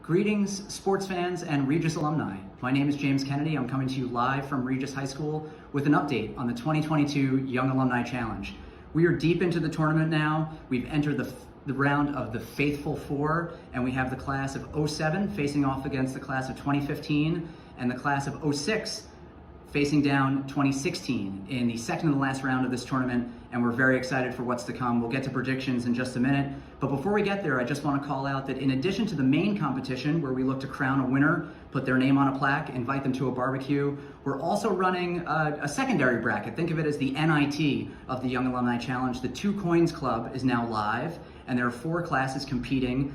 Greetings, sports fans and Regis alumni. My name is James Kennedy. I'm coming to you live from Regis High School with an update on the 2022 Young Alumni Challenge. We are deep into the tournament now. We've entered the round of the Faithful Four, and we have the class of '07 facing off against the class of 2015 and the class of '06 facing down 2016 in the second to the last round of this tournament, and we're very excited for what's to come. We'll get to predictions in just a minute, but before we get there, I just want to call out that in addition to the main competition where we look to crown a winner, put their name on a plaque, invite them to a barbecue, we're also running a secondary bracket. Think of it as the NIT of the Young Alumni Challenge. The Two Coins Club is now live, and there are 4 classes competing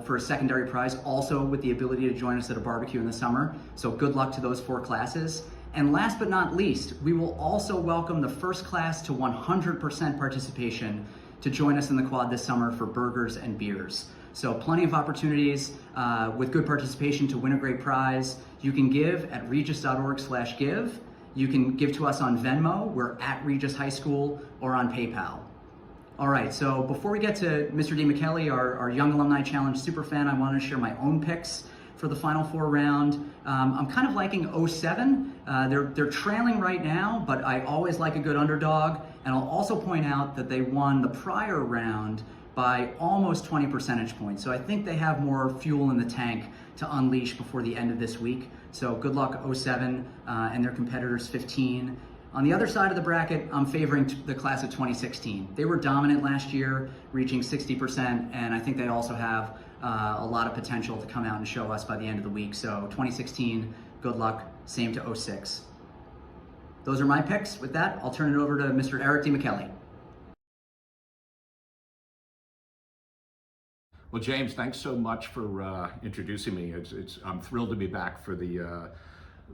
for a secondary prize, also with the ability to join us at a barbecue in the summer. So good luck to those 4 classes. And last but not least, we will also welcome the first class to 100% participation to join us in the quad this summer for burgers and beers. So plenty of opportunities with good participation to win a great prize. You can give at regis.org/give. You can give to us on Venmo. We're at Regis High School, or on PayPal. All right, so before we get to Mr. D. McKelly, our Young Alumni Challenge superfan, I want to share my own picks for the Final Four round. I'm kind of liking '07. They're trailing right now, but I always like a good underdog. And I'll also point out that they won the prior round by almost 20 percentage points. So I think they have more fuel in the tank to unleash before the end of this week. So good luck '07 and their competitors 15. On the other side of the bracket, I'm favoring the class of 2016. They were dominant last year, reaching 60%, and I think they also have a lot of potential to come out and show us by the end of the week. So 2016, good luck, same to '06. Those are my picks. With that, I'll turn it over to Mr. Eric D. McKelly. Well, James, thanks so much for introducing me. I'm thrilled to be back for the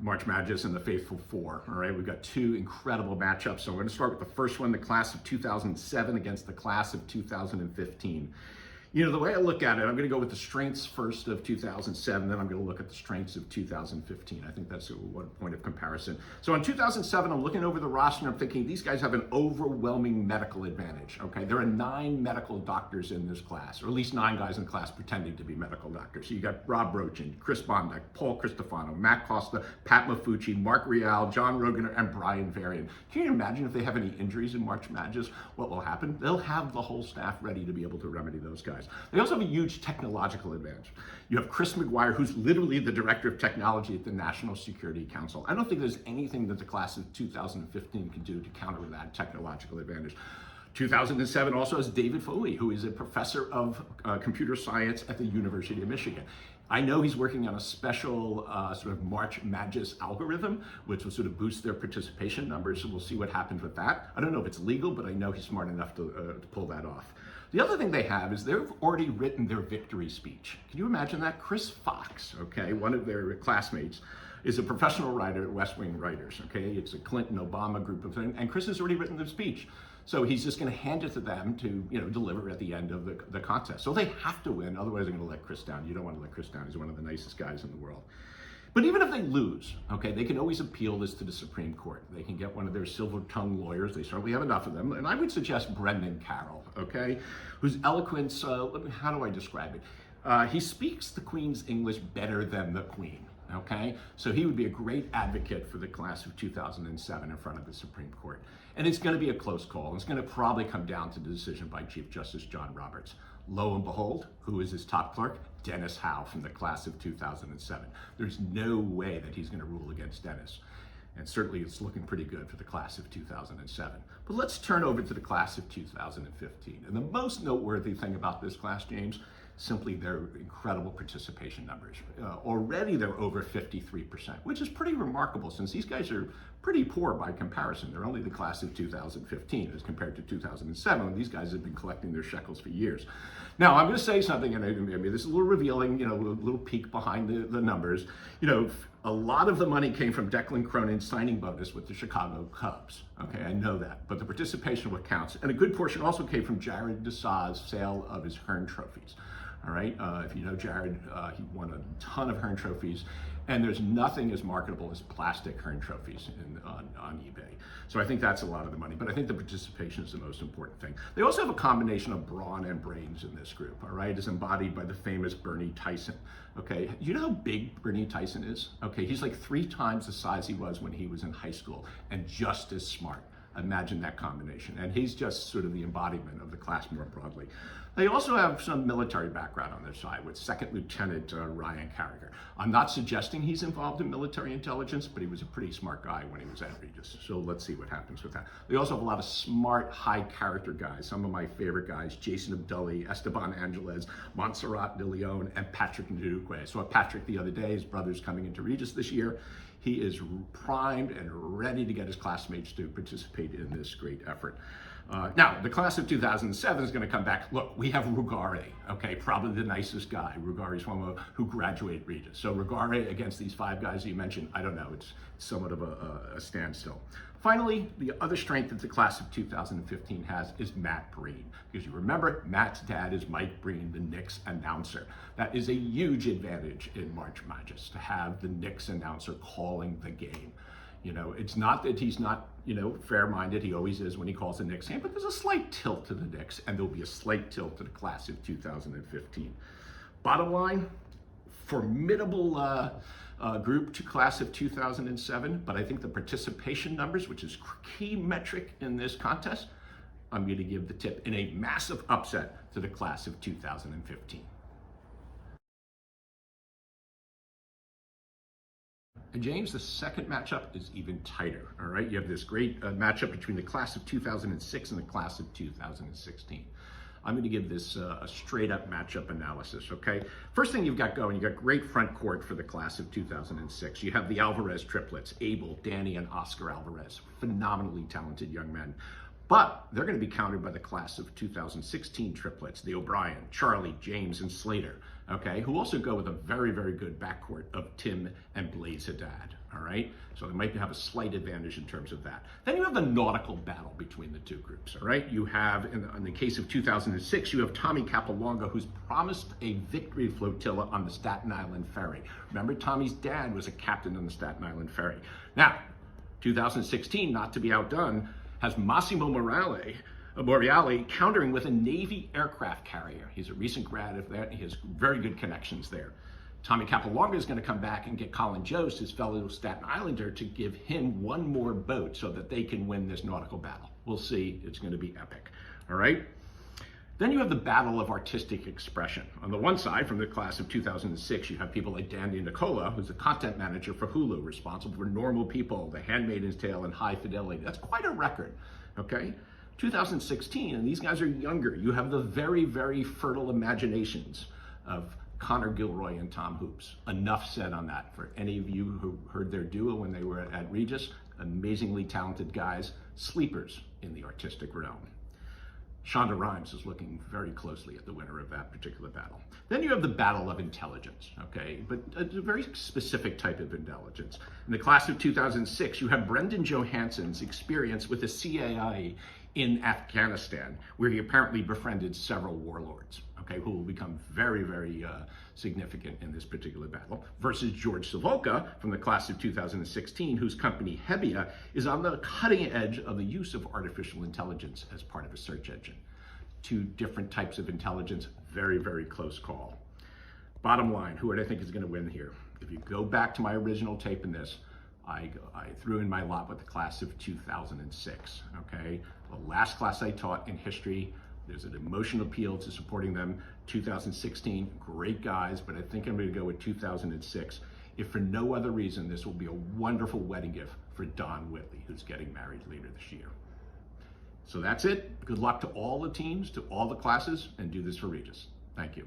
March Madness and the Faithful Four. All right, we've got 2 incredible matchups. So we're going to start with the first one, the class of 2007 against the class of 2015. You know, the way I look at it, I'm going to go with the strengths first of 2007, then I'm going to look at the strengths of 2015. I think that's one point of comparison. So in 2007, I'm looking over the roster and I'm thinking these guys have an overwhelming medical advantage, okay? There are 9 medical doctors in this class, or at least 9 guys in the class pretending to be medical doctors. So you got Rob Brochin, Chris Bondak, Paul Cristofano, Matt Costa, Pat Mafucci, Mark Real, John Rogan, and Brian Varian. Can you imagine if they have any injuries in March Madness, what will happen? They'll have the whole staff ready to be able to remedy those guys. They also have a huge technological advantage. You have Chris McGuire, who's literally the director of technology at the National Security Council. I don't think there's anything that the class of 2015 can do to counter that technological advantage. 2007 also has David Foley, who is a professor of computer science at the University of Michigan. I know he's working on a special sort of March Madness algorithm, which will sort of boost their participation numbers. So we'll see what happens with that. I don't know if it's legal, but I know he's smart enough to pull that off. The other thing they have is they've already written their victory speech. Can you imagine that? Chris Fox, okay, one of their classmates, is a professional writer at West Wing Writers, okay? It's a Clinton, Obama group of things, and Chris has already written the speech. So he's just going to hand it to them to, deliver at the end of the contest. So they have to win, otherwise they're going to let Chris down. You don't want to let Chris down. He's one of the nicest guys in the world. But even if they lose, okay, they can always appeal this to the Supreme Court. They can get one of their silver-tongued lawyers. They certainly have enough of them. And I would suggest Brendan Carroll, okay, whose eloquence, how do I describe it? He speaks the Queen's English better than the Queen, okay? So he would be a great advocate for the class of 2007 in front of the Supreme Court. And it's going to be a close call. It's going to probably come down to the decision by Chief Justice John Roberts. Lo and behold, who is his top clerk? Dennis Howe from the class of 2007. There's no way that he's going to rule against Dennis. And certainly it's looking pretty good for the class of 2007. But let's turn over to the class of 2015. And the most noteworthy thing about this class, James, simply their incredible participation numbers. Already they're over 53%, which is pretty remarkable since these guys are pretty poor by comparison. They're only the class of 2015 as compared to 2007, when these guys have been collecting their shekels for years. Now, I'm going to say something, and I mean, this is a little revealing, a little peek behind the numbers. A lot of the money came from Declan Cronin's signing bonus with the Chicago Cubs. Okay, I know that, but the participation what counts. And a good portion also came from Jared Desai's sale of his Hearn trophies. All right, if you know Jared, he won a ton of Hearn trophies, and there's nothing as marketable as plastic Hearn trophies on eBay. So I think that's a lot of the money, but I think the participation is the most important thing. They also have a combination of brawn and brains in this group, all right, as embodied by the famous Bernie Tyson. Okay, you know how big Bernie Tyson is? Okay, he's like 3 times the size he was when he was in high school, and just as smart. Imagine that combination. And he's just sort of the embodiment of the class more broadly. They also have some military background on their side with Second Lieutenant Ryan Carragher. I'm not suggesting he's involved in military intelligence, but he was a pretty smart guy when he was at Regis. So let's see what happens with that. They also have a lot of smart, high character guys. Some of my favorite guys, Jason Abdulli, Esteban Angeles, Montserrat de Leon, and Patrick Ndukwe. I saw Patrick the other day. His brother's coming into Regis this year. He is primed and ready to get his classmates to participate in this great effort. Now, the class of 2007 is going to come back. Look, we have Rugare, okay, probably the nicest guy. Rugare is one who graduated Regis. So Rugare against these 5 guys you mentioned, I don't know, it's somewhat of a standstill. Finally, the other strength that the class of 2015 has is Matt Breen. Because you remember, Matt's dad is Mike Breen, the Knicks announcer. That is a huge advantage in March Madness, to have the Knicks announcer calling the game. You know, it's not that he's not, you know, fair-minded. He always is when he calls the Knicks game, but there's a slight tilt to the Knicks, and there'll be a slight tilt to the class of 2015. Bottom line, formidable group to class of 2007, but I think the participation numbers, which is key metric in this contest, I'm going to give the tip in a massive upset to the class of 2015. And James, the second matchup is even tighter, all right? You have this great matchup between the class of 2006 and the class of 2016. I'm going to give this a straight up matchup analysis, okay? First thing you've got going, you've got great front court for the class of 2006. You have the Alvarez triplets, Abel, Danny, and Oscar Alvarez, phenomenally talented young men. But they're going to be countered by the class of 2016 triplets, the O'Brien, Charlie, James, and Slater, okay, who also go with a very, very good backcourt of Tim and Blaze Haddad, all right? So they might have a slight advantage in terms of that. Then you have the nautical battle between the two groups, all right? You have, in the case of 2006, you have Tommy Capolonga, who's promised a victory flotilla on the Staten Island Ferry. Remember, Tommy's dad was a captain on the Staten Island Ferry. Now, 2016, not to be outdone, has Massimo Morreale countering with a Navy aircraft carrier. He's a recent grad of that, and he has very good connections there. Tommy Capolonga is going to come back and get Colin Jost, his fellow Staten Islander, to give him one more boat so that they can win this nautical battle. We'll see. It's going to be epic. All right? Then you have the battle of artistic expression. On the one side, from the class of 2006, you have people like Danny Nicola, who's the content manager for Hulu, responsible for Normal People, The Handmaid's Tale, and High Fidelity. That's quite a record, okay? 2016, and these guys are younger. You have the very, very fertile imaginations of Connor Gilroy and Tom Hoops. Enough said on that. For any of you who heard their duo when they were at Regis, amazingly talented guys, sleepers in the artistic realm. Shonda Rhimes is looking very closely at the winner of that particular battle. Then you have the battle of intelligence, okay? But a very specific type of intelligence. In the class of 2006, you have Brendan Johansson's experience with the CIA in Afghanistan, where he apparently befriended several warlords, okay, who will become very, very significant in this particular battle, versus George Savoca from the class of 2016, whose company Hebia is on the cutting edge of the use of artificial intelligence as part of a search engine. Two different types of intelligence, very, very close call. Bottom line, who do I think is going to win here? If you go back to my original tape in this, I threw in my lot with the class of 2006, okay? The last class I taught in history, there's an emotional appeal to supporting them. 2016, great guys, but I think I'm going to go with 2006. If for no other reason, this will be a wonderful wedding gift for Don Whitley, who's getting married later this year. So that's it. Good luck to all the teams, to all the classes, and do this for Regis. Thank you.